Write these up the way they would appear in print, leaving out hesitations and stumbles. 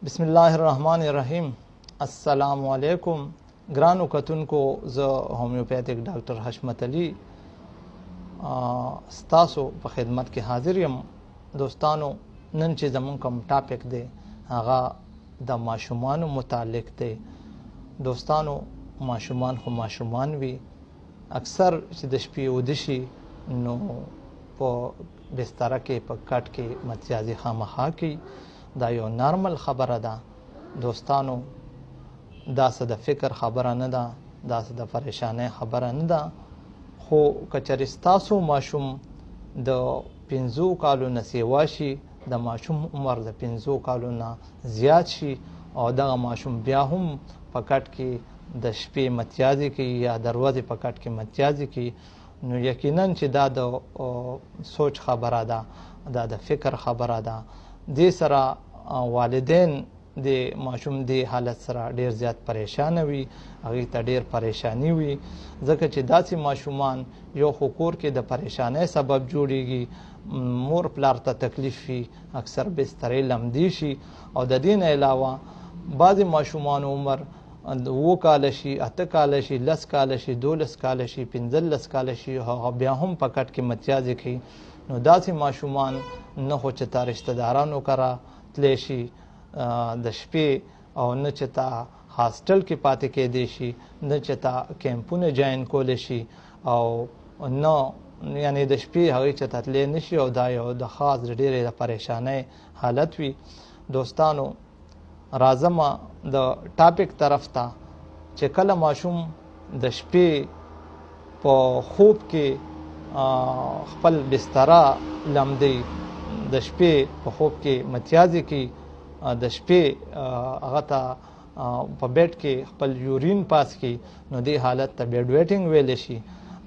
بسم الله الرحمن الرحیم. السلام علیکم ګرانو کتونکو، زه هومیوپیتیک ډاکټر حشمت علي ستاسو په خدمت کې حاضر یم. دوستانو، نن چې زمون کوم ټاپک دی هغه د ماشومانو متعلق دی. دوستانو، ماشومان خو ماشومان وي، اکثر چې د شپې وده شي نو په بستره کې په کټ کې متیازي خامخا کوي. دا یو نارمل خبره ده دوستانو، دا څه د فکر خبره نه ده، دا څه د پریشانۍ خبره نه ده. خو که چېرې ستاسو ماشوم د 5 کالو نه سیوا شي، د ماشوم عمر د 5 کالو نه زیات شي او دغه ماشوم بیا هم په کټ کې د شپې متیازي کوي یا د ورځې په کټ کې متیازي کوي، نو یقینا چې دا د سوچ خبره ده، دا د فکر خبره ده. دې سره والدین د ماشوم د حالت سره ډیر زیات پریشانه وي، هغې ته ډیر پریشانی وي، ځکه چې داسې ماشومان یو خو کور کې د پریشانۍ سبب جوړیږي، مور پلار ته تکلیف وي، اکثر بسترې لمدې شي، او د دې نه علاوه بعضې ماشومان عمر 7 کاله شي، 8 کاله شي، 10 کاله شي، 12 کاله شي، 15 کاله شي، هغه بیا هم په کټ کې متیازې کوي. نو داسې ماشومان نه خو چې تا رشته دارانو کره تلی شي د شپې، او نه چې تا هاسټل کې پاتې کېدی شي، نه چې تا کیمپونه جاین کولی شي، او نه یعنې د شپې هغې چې ته تلی نه شي، او دا یو د خاص ډېرې د پریشانۍ حالت وي. دوستانو، راځم د ټاپک طرف ته چې کله ماشوم د شپې په خوب کې خپل بستره لمدی، د شپې په خوب کې متیازي کوي، د شپې هغه ته په بیډ کې خپل یورین پاس کوي، نو دې حالت ته بیډ ویټینګ ویلی شي.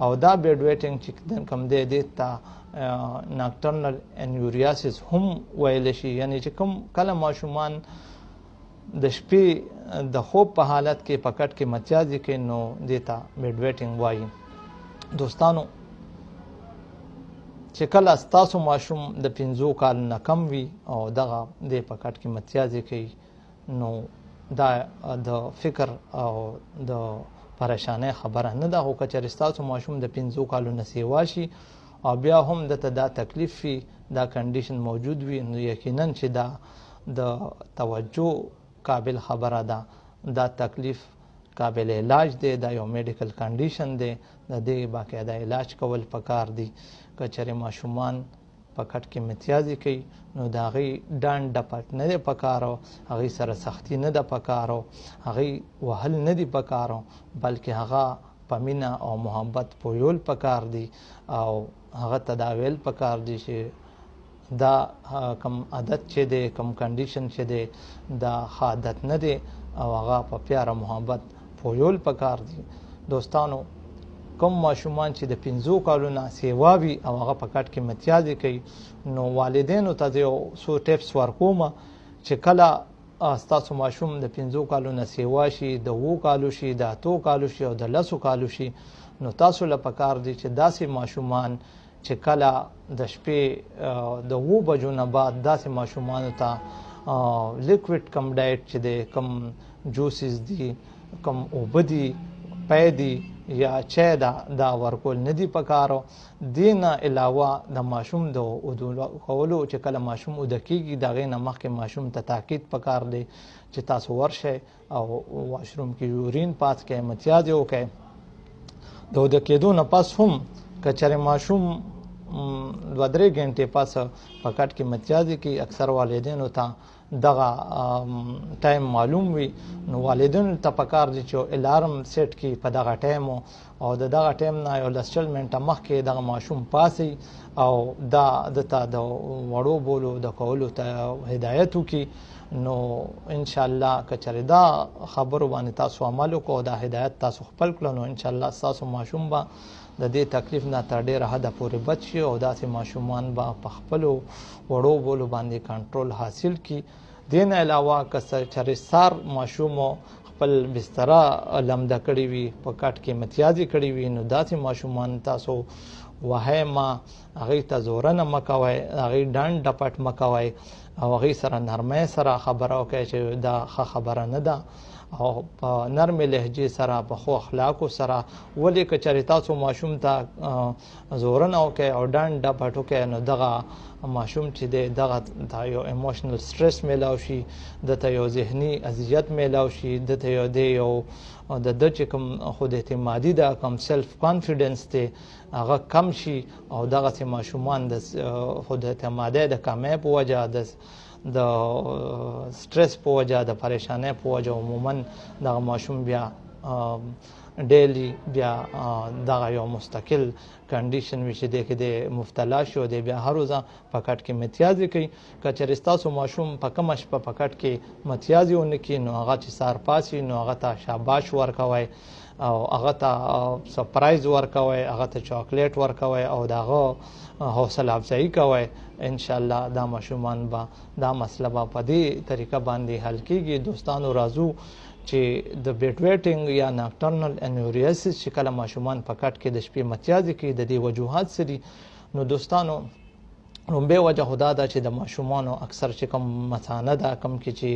او دا بیډ ویټینګ چې کوم دی دې ته ناکټرنل انیوریاسس هم ویلی شي. یعنی چې کوم کله ماشومان د شپې د خوب په حالت کې په کټ کې متیازي کوي، نو دې ته بیډ ویټینګ وایي. دوستانو، چې کله ستاسو ماشوم د 5 کال نه کم وي او دغه د په کټ کې متیازي کوي، نو دا د فکر او د پریشانۍ خبره نه ده. خو که چېرې ستاسو ماشوم د 5 کالو نه سیوا شي او بیا هم دته دا تکلیف وي، دا کنډیشن موجود وي، نو یقینا چې دا د توجه قابل خبره ده، دا تکلیف قابل علاج دی، دا یو میډیکل کنډیشن دی، د دې باقاعده علاج کول پکار دي. که چېرې ماشومان په کټ کې متیازي کوي، نو د هغې ډانډ ډپټ نه دی پکارو، هغې سره سختي نه ده پکارو، هغې وهل نه دي پکارو، بلکې هغه په مینه او محبت پویول پکار دي، او هغه ته دا ویل پکار دي چې دا کم عادت چې دی، کم کنډیشن چې دی، دا ښه عادت نه دی، او هغه په پیاره محبت پویول پکار دي. دوستانو، کوم ماشومان چې د 5 کالو نه سیوا وي او هغه په کټ کې متیازي کوي، نو والدینو ته یو څو ټیپس ورکوم چې کله ستاسو ماشوم د 5 کالو نه سیوا شي، د 7 کالو شي، د 8 کالو شي، او د 10 کالو شي، نو تاسو له پکار دي چې داسې ماشومان چې کله د شپې د 7 بجو نه بعد داسې ماشومانو ته لیکویډ کم ډایټ چې دی، کم جوسز دي، کم اوبه دي، پی دي یا چای دا ورکول نه دي پکارو. دې نه علاوه د ماشوم د اوده کولو چې کله ماشوم اوده کېږي، د هغې نه مخکې ماشوم ته تاکید پکار دی چې تاسو ورشئ او واشروم کې یورین پاس کړئ، متیازې وکړئ. د اوده کېدو نه پس هم که چېرې ماشوم 2-3 غنټې پس په کټ کې متیازي کوي، اکثر والدینو ته دغه ټایم معلوم وي، نو والدینو ته پکار دي چې الارم سیټ کړي په دغه ټایم، او د دغه ټایم نه یو 10 منټه مخکې دغه ماشوم پاسي، او دا دته د وړو بولو د کولو ته هدایت وکړي. نو انشاءالله که چېرې دا خبرو باندې تاسو عمل وکړو، دا هدایت تاسو خپل کړو، نو انشاءالله ستاسو ماشوم به د دې تکلیف نه تر ډېره حده پورې بچ شي، او داسې ماشومان به په خپلو وړو بولو باندې کنټرول حاصل کړي. دې نه علاوه که چېرې سار ماشوم خپل بستره لمده کړې وي، په کټ کې متیازي کړې وي، نو داسې ماشومان تاسو وهی ما هغې ته زورنه مه کوئ، هغې ډنډ ډپټ مه کوئ او هغې سره نرمۍ سره خبره وکړئ چې دا ښه خبره نه ده او په نرمې لهجې سره په ښو اخلاقو سره. ولې که چېرې تاسو ماشوم ته زورنه وکړئ او ډنډ ډپټ وکړئ نو دغه ماشوم چې دی دغه ته یو ایموشنل سټرس میلاو شي، دته یو ذهني اذیت میلاو شي، دته یو د ده چې کوم خود اعتمادي ده، کوم سیلف کانفیډنس دی هغه کم شي او دغسې ماشومان د خود اعتمادۍ د کمی په وجه د سټرس په وجه د پریشانۍ په وجه عموما دغه ماشوم بیا ډیلی بیا دغه یو مستقل کنډیشن وي چې دی کې دی مبتلا شي او دی بیا هر روزه په کټ کې متیازې کوي. که چېرې ستاسو ماشوم په کومه شپه په کټ کې متیازې ونه کړي نو هغه چې سهار پاسي نو هغه ته شاباش ورکوئ او هغه ته سپرایز ورکوئ، هغه ته چاکلیټ ورکوئ او د هغه حوصله افزایي کوئ. انشاءالله دا ماشومان به دا مسله به په دې طریقه باندې حل کېږي. دوستانو راځو چې د بیډ ویټینګ یا ناکټرنل انیوریسس چې کله ماشومان په کټ کې د شپې متیازې کوي د دې وجوهات څه دي؟ نو دوستانو لومبۍ وجه خو دا ده چې د ماشومانو اکثر چې کوم مثانه ده، کوم کې چې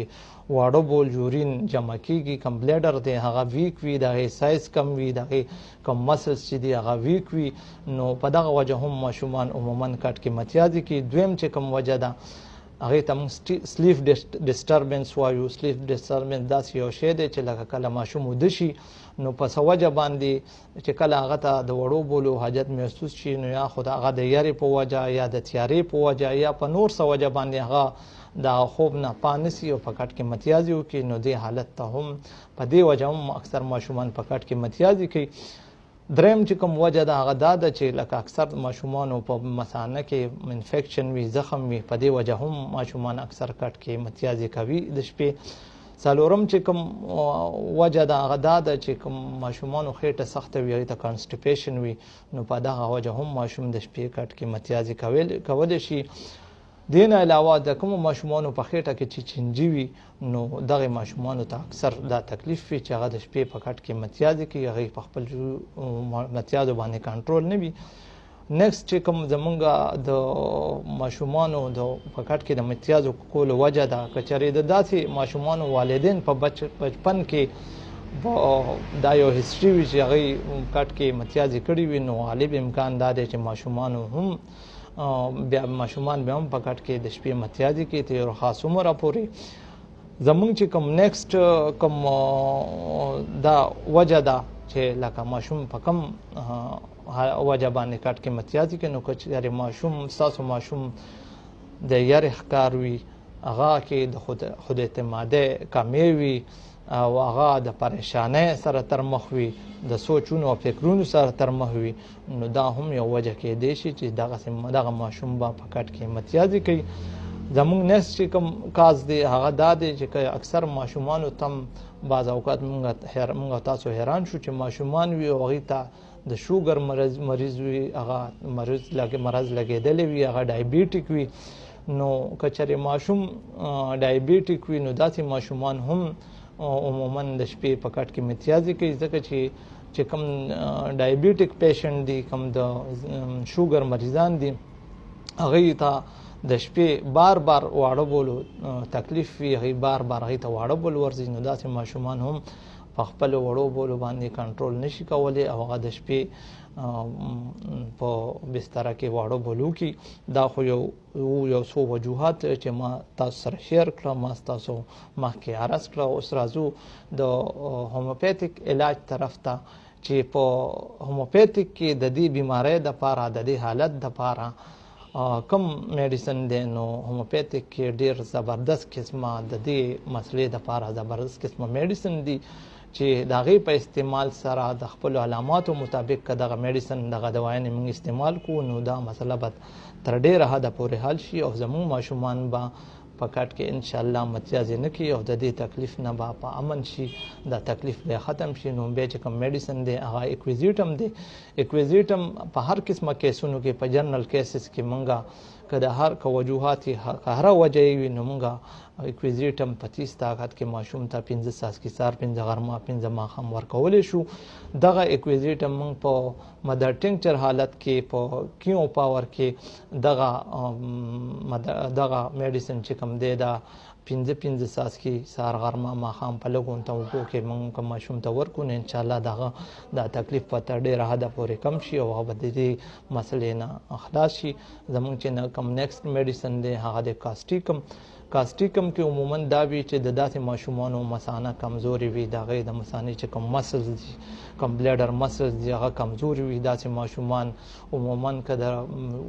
واړه بول یورین جمع کېږي، کوم بلیډر دی هغه ویک وي، د هغې سایز کم وي، د هغې کوم مسلز چې دي هغه ویک وي، نو په دغه وجه هم ماشومان عموما کټ کې متیازې کوي. دویم چې کوم وجه ده هغې ته موږ سلیپ ډسټربنس وایو. سلیپ ډسټربنس داسې یو شی دی چې لکه کله ماشوم وده شي نو په څه وجه باندې چې کله هغه ته د وړو بولو حاجت محسوس شي نو یا خو د هغه د یارې په وجه یا د تیارې په وجه یا په نور څه وجه باندې هغه د خوب نه پانسي او په کټ کې متیازې وکړي نو دې حالت ته هم په دې وجه هم اکثر ماشومان په کټ کې متیازې کوي. دریم چې کوم وجه ده هغه دا ده چې لکه اکثر ماشومانو په مثانه کې انفیکشن وي، زخم وي، په دې وجه هم ماشومان اکثر کټ کې متیازې کوي د شپې. څلورم چې کوم وجه ده هغه دا ده چې کوم ماشومانو خېټه سخته وي، هغې ته کانسټیپیشن وي، نو په دغه وجه هم ماشوم د شپې کټ کې متیازې کولی شي. دې نه علاوه د کومو ماشومانو په خېټه کې چې چینجي وي نو دغې ماشومانو ته اکثر دا تکلیف وي چې هغه د شپې په کټ کې متیازې کوي، هغې په خپل متیازو باندې کنټرول نه وي. نیکسټ چې کوم زمونږ د ماشومانو د په کټ کې د متیازو کولو وجه ده، که چېرې د داسې ماشومانو والدین په بچپن کې دا یو هسټري وي چې هغې کټ کې متیازې کړي وي نو غالب امکان دا دی چې ماشومان بیا هم په کټ کې د شپې متیازې کوي تر یو خاص عمره پورې. زمونږ چې کوم نیکسټ کوم دا وجه ده چې لکه ماشوم په کوم وجه باندې کټ کې متیازې کوي نو که چېرې ستاسو ماشوم د یارې ښکار وي، هغه کې د خود اعتمادۍ کمی وي او هغه د پریشانۍ سره تر مخ وي، د سوچونو او فکرونو سره تر مخ وي، نو دا هم یو وجه کېدی شي چې دغه ماشوم به په کټ کې متیازې کوي. زمونږ نیکسټ چې کوم کاز دی هغه دا دی چې اکثر ماشومانو تم بعض اوقات موږ تاسو حیران شو چې ماشومان وي او هغې ته د شوګر مریض وي، هغه مرض لګېدلی وي، هغه ډایبیټیک وي. نو که چېرې ماشوم ډایبیټیک وي نو داسې ماشومان هم عموما د شپې په کټ کې متیازې کوي، ځکه چې کوم ډایبیټیک پیشنټ دي، کوم د شوګر مریضان دي، هغې ته د شپې بار واړه بولو تکلیف وي، هغې بار هغې ته واړه بول ورځي، نو داسې ماشومان هم په خپلو وړو بولو باندې کنټرول نشي کولی او هغه د شپې په بستره کې واړه بولو کې. دا خو یو څو وجوهات چې ما تاسو سره شیر کړه، ما تاسو مخکې عرض کړه. اوس راځو د هومیوپیتیک علاج طرف ته چې په هومیوپیتیک کې د دې بیمارۍ دپاره د دې حالت دپاره کم میډیسن دی. نو هومیوپیتیک کې ډېر زبردست قسمه د دې مسلې دپاره زبردست قسمه میډیسن دي چې د هغې په استعمال سره د خپلو علاماتو مطابق که دغه میډیسن دغه دوايانې موږ استعمال کوو نو دا مسله به تر ډېره حده پورې حل شي او زموږ ماشومان به په کټ کې انشاءالله متیازې نه کوي او د دې تکلیف نه به په امن شي، دا تکلیف به ختم شي. نو بیا چې کوم میډیسن دی هغه اکویزیټم دی. اکویزیټم په هر قسمه کیسونو کې په جنرل کیسز کې مونږه که د هر که وجوهات که هره وجه وي نو مونږه اکویزیټم په 30 طاقت کې ماشوم ته 15 څاڅکي سهار 15 غرمه 15 ماښام ورکولی شو. دغه اکویزیټم موږ په مدر ټینکچر حالت کې په کیمو پاور کې دغه میډیسن چې کوم دی دا 15 څاڅکي سهار غرمه ماښام په لږ غونته اوبو کې موږ ماشوم ته ورکړو نو انشاءالله دغه دا تکلیف په ډېره حده پورې کم شي او هغه به د دې مسلې نه خلاص شي. زموږ چې کوم نیکسټ میډیسن دی هغه د کاسټیکم کې عموما دا وي چې د داسې ماشومانو مثانه کمزوري وي، د هغې د مثانې چې کوم مسلز دي کوم بلیډر مسلز دي هغه کمزوري وي. داسې ماشومان عموما که د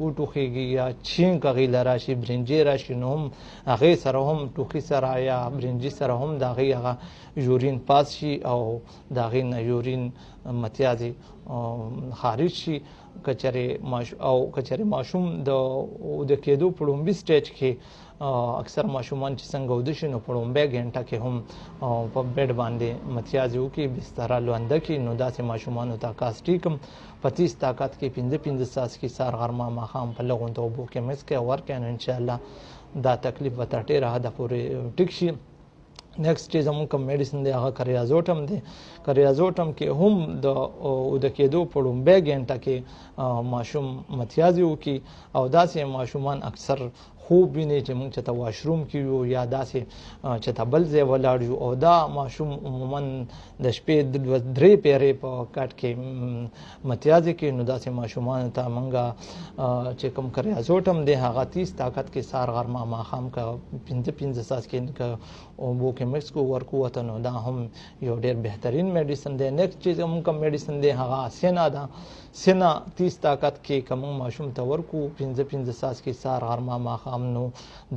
وټوخېږي یا چینک هغې له راشي برنجې راشي نو هم هغې سره هم ټوخي سره یا برنجي سره هم د هغې هغه یورین پاس شي او د هغې نه یورین متیازې خارج شي. کچرې ماشوم د کېدو په لومبي سټیج کې اکثر ماشومان چې څنګه وده شي نو په لومبۍ ګنټه کې هم په بیډ باندې متیازې وکړي بستره لونده کړي نو داسې ماشومانو ته کاسټیکم په 30 طاقت کې 15 څاڅکي سهار غرمه ماښام په لږ غونته اوبو کې مکس کړئ ورکړئ نو انشاءالله دا تکلیف به تر ډېره حده پورې ټیک شي. نیکسټ چې زموږ کوم میډیسن دی هغه کریازوټم دی. کریازوټم کې هم د وده کېدو په لومبۍ ګنټه کې ماشوم متیازې وکړي او داسې ماشومان اکثر خوب ویني چې موږ چې ته واشروم کې یو یا داسې چې ته بل ځای ولاړ یو او دا ماشوم عموما د شپې 3 پیرې په کټ کې متیازې کوي نو داسې ماشومانو ته موږ چې کوم کریازوټم دی هغه 30 طاقت کې سهار غرمه ماښام که 15 څاڅکي که اوبو کې مکس کو ورکو وته نو دا هم یو ډېر بهترین میډیسن دی. نیکسټ چې زموږ کوم میډیسن دی هغه سینا ده. سینا 30 طاقت کې که موږ ماشوم ته ورکو 15 څاڅکي سهار غرمه ماښام نو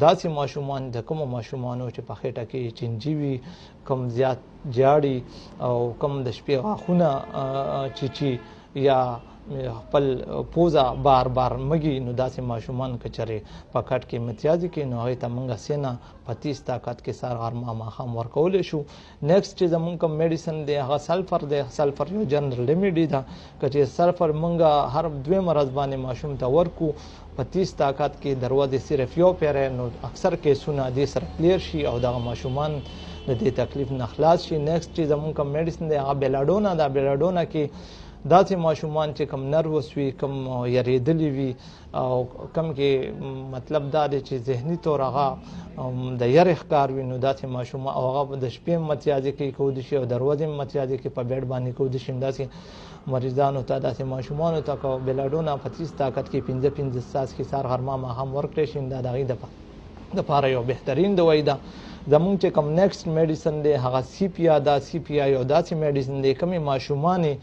داسې ماشومان د کومو ماشومانو چې په خېټه کې چینجي وي کم زیات جاړي او کم د شپې غاښونه چیچي یا خپل پوزه بار بار مګي نو داسې ماشومان که چېرې په کټ کې متیازې کوي نو هغې ته موږ سینا په 30 طاقت کې سهار غرمه ماښام ورکولی شو. نیکسټ چې زموږ کوم میډیسن دی هغه سلفر دی. سلفر یو جنرل ریمیډي ده. که چې سلفر موږ هر 2 ورځ باندې ماشوم ته ورکو په 30 طاقت کې دروازې صرف یو پیری نو اکثر کیسونه دې سره کلیر شي او دغه ماشومان د دې تکلیف نه خلاص شي. نیکسټ چې زموږ کوم میډیسن دی هغه بیلاډونا ده. بیلاډونا کې داسې ماشومان چې کم نروس وي کم یریدلی وي او کم کې مطلب دا دی چې ذهني طور هغه د یرې ښکار وي نو داسې ماشومان او هغه د شپې متیازې کوي کودي شي او د ورځې متیازې کوي په بیډ باندې کودي شي داسې مریضانو ته داسې ماشومانو ته که بیلاډونا په 30 طاقت کې 15 څاڅکي سهار غرمه ماښام ورکړی شي دا د هغې دپاره یو بهترین دوايي ده. زموږ چې کوم نیکسټ میډیسن دی هغه سیپیا ده. سیپیا یو داسې میډیسن دی کومې ماشومانې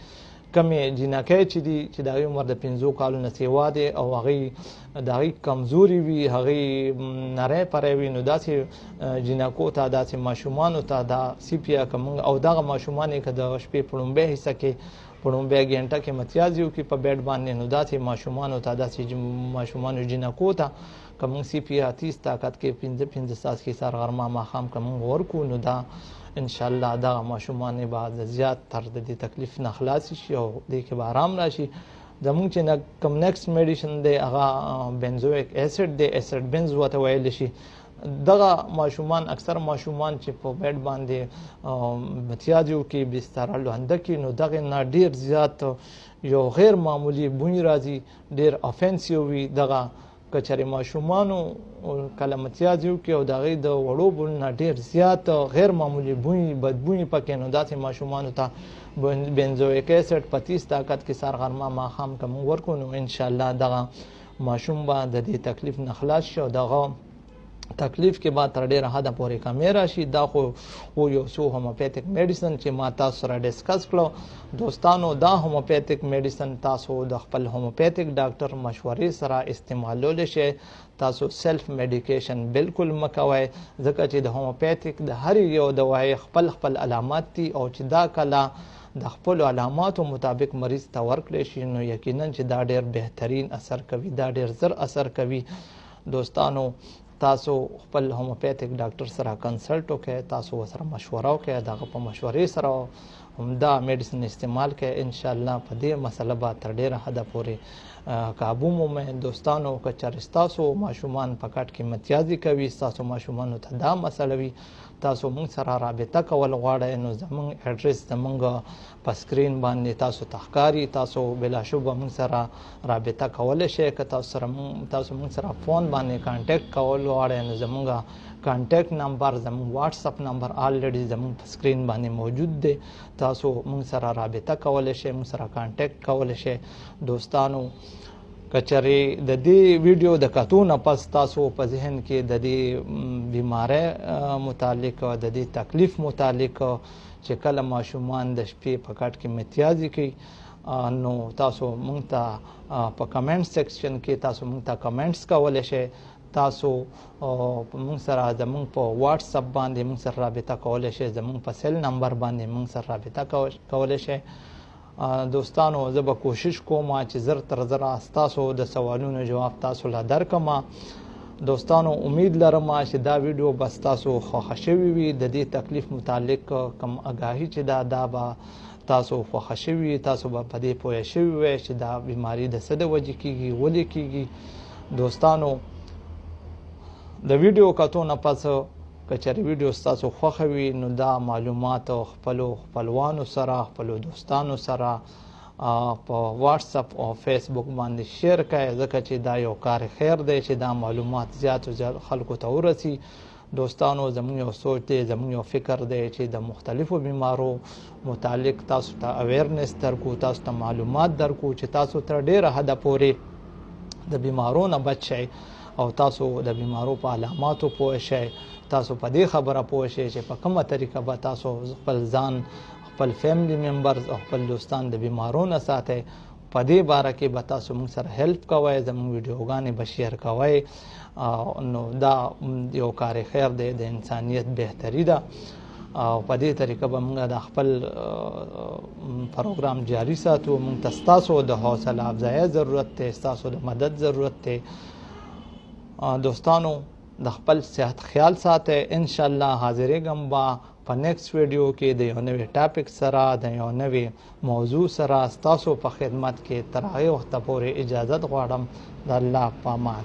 کمې جینکۍ چې دي چې د هغې عمر د 5 کالو نه سیوا دی او هغې د هغې کمزوري وي هغې نری پری وي نو داسې جینکو ته داسې ماشومانو ته دا سیپیا که موږ او دغه ماشومان یې که د شپې په لومبۍ حصه کې په لومبۍ ګنټه کې متیازې وکړي په بیډ باندې نو داسې ماشومانو ته داسې ماشومانو جینکو ته که موږ سیپیا 30 طاقت کې 15 څاڅکي سهار غرمه ماښام که موږ ورکړو نو دا انشاءالله دغه ماشومان به د زیات تر د دې تکلیف نه خلاص شي او دې کې به آرام راشي. زموږ چې کوم نیکسټ میډیسن دی هغه بنزویک اسید دی. اسید بنز ورته ویلی شي. دغه ماشومان اکثر ماشومان چې په بیډ باندې متیازې وکړي بستره لونده کړي نو دغې نه ډېر زیات یو غیر معمولي بوی راځي ډېر افینسیو وي. دغه که چېرې ماشومانو کله متیازې وکړي او د هغې د وړو بوی نه ډېر زیات غیر معمولي بوی بدبوی پکې نو داسې ماشومانو ته بنزویک اسید په 30 طاقت کې سهار غرمه ماښام که موږ ورکړو نو انشاءالله دغه ماشوم به د دې تکلیف نه خلاص شي او دغه تکلیف کې به تر ډېره حده پورې کمې راشي. دا خو یو څو هوموپیتیک میډیسن چې ما تاسو سره ډسکس کړو. دوستانو دا هوموپیتیک میډیسن تاسو د خپل هوموپیتیک ډاکټر مشورې سره استعمالولی شئ. تاسو سیلف میډیکیشن بالکل مه کوئ ځکه چې د هوموپیتیک د هر یو دوایي خپل علامات دي او چې دا کله د خپلو علاماتو مطابق مریض ته ورکړی شي نو یقینا چې دا ډېر بهترین اثر کوي دا ډېر زر اثر کوي. دوستانو تاسو خپل هوموپیتیک ډاکټر سره کنسلټ وکړئ. تاسو ورسره مشوره وکړئ. دغه په مشورې سره همدا میډیسن استعمال کړئ. ان شاء الله په دې مسله به تر ډیره حده پورې قابو مومئ. دوستانو که چېرې ستاسو ماشومان په کټ کې متیازي کوي، ستاسو ماشومانو ته دا مسله وي، تاسو موږ سره رابطه کول غواړئ، نو زموږ اډرس زموږ په سکرین باندې تاسو ته ښکاري. تاسو بلاشبه موږ سره رابطه کولی شئ. که تاسو موږ سره فون باندې کانټیکټ کول غواړئ نو زموږ کانټیکټ نمبر زموږ واتساپ نمبر آلریډي زموږ په سکرین باندې موجود دی. تاسو موږ سره رابطه کولی شئ، موږ سره کانټیکټ کولی شئ. دوستانو که چېرې د دې ویډیو د کتو نه پس تاسو په ذهن کې د دې بیمارۍ متعلق د دې تکلیف متعلق چې کله ماشومان د شپې په کټ کې متیازي کوي نو تاسو موږ ته په کمنټ سیکشن کې تاسو موږ ته کمنټس کولی شئ. تاسو موږ سره زموږ په واتساپ باندې موږ سره رابطه کولی شئ، زموږ په سیل نمبر باندې موږ سره رابطه کولی شئ. دوستانو زه به کوشش کوم چې زر تر زره ستاسو د سوالونو جواب تاسو له درکړم. دوستانو امید لرم چې دا ویډیو به ستاسو خوښه شوې وي. د دې تکلیف متعلق کوم آګاهي چې دا به تاسو خوښه شوي، تاسو به په دې پوه شوي وئ چې دا بیماري د څه د وجې کېږي، ولې کېږي. دوستانو د ویډیو کتو نه پس که چېرې ویډیو ستاسو خوښه وي نو دا معلومات خپلو خپلوانو سره، خپلو دوستانو سره په واتساپ او فیسبوک باندې شیر کړئ، ځکه چې دا یو کار خیر دی چې دا معلومات زیات خلکو ته ورسي. دوستانو زموږ یو سوچ دی، زموږ یو فکر دی چې د مختلفو بیمارو متعلق تاسو ته اویرنس درکو، تاسو ته معلومات درکو چې تاسو تر ډیره حده پورې د بیمارو نه بچ شئ او تاسو د بیمارو په علاماتو پوه شئ. تاسو په دې خبره پوه شئ چې په کومه طریقه به تاسو خپل ځان، خپل فیملی ممبرز او خپل دوستان د بیمارو نه ساتئ. په دې باره کې به تاسو موږ سره هیلپ کوئ، زموږ ویډیوګانې به شیر کوئ. نو دا یو کار خیر دی، د انسانیت بهتري ده. او په دې طریقه به موږ د خپل پروګرام جاری ساتو. موږ ته ستاسو د حوصله افزایۍ ضرورت دی، ستاسو د مدد ضرورت دی. دوستانو د خپل صحت خیال ساتئ. ان شاء الله حاضرېږم به په نیکسټ ویډیو کې د یو نوې ټاپک سره، د یو نوې موضوع سره ستاسو په خدمت کې. تر هغې وخته پورې اجازت غواړم. د الله په امان.